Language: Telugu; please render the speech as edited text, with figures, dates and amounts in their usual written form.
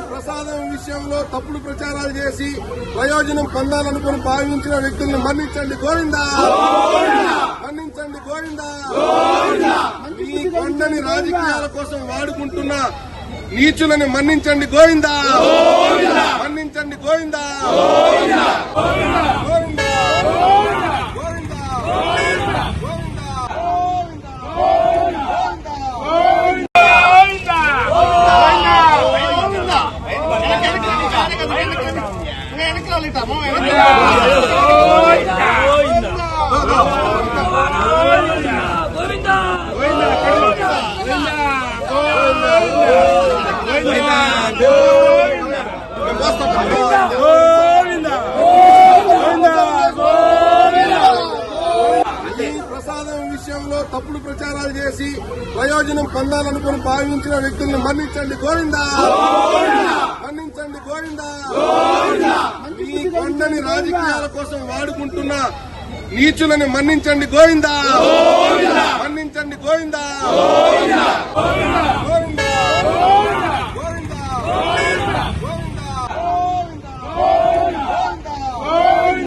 ప్రసాదం విషయంలో తప్పుడు ప్రచారాలు చేసి ప్రయోజనం పొందాలనుకుని భావించిన వ్యక్తులను మన్నించండి గోవిందా, మన్నించండి గోవిందా. ఈ కొండని రాజకీయాల కోసం వాడుకుంటున్న నీచులని మన్నించండి గోవిందా, మన్నించండి గోవిందా, గోవిందా. ప్రసాదం విషయంలో తప్పుడు ప్రచారాలు చేసి ప్రయోజనం పొందాలనుకుని భావించిన వ్యక్తులను మన్నించండి గోవిందా, మన్నించండి గోవిందా. ఈ కొండని రాజకీయాల కోసం వాడుకుంటున్న నీచులని మన్నించండి గోవిందా, మన్నించండి గోవిందా.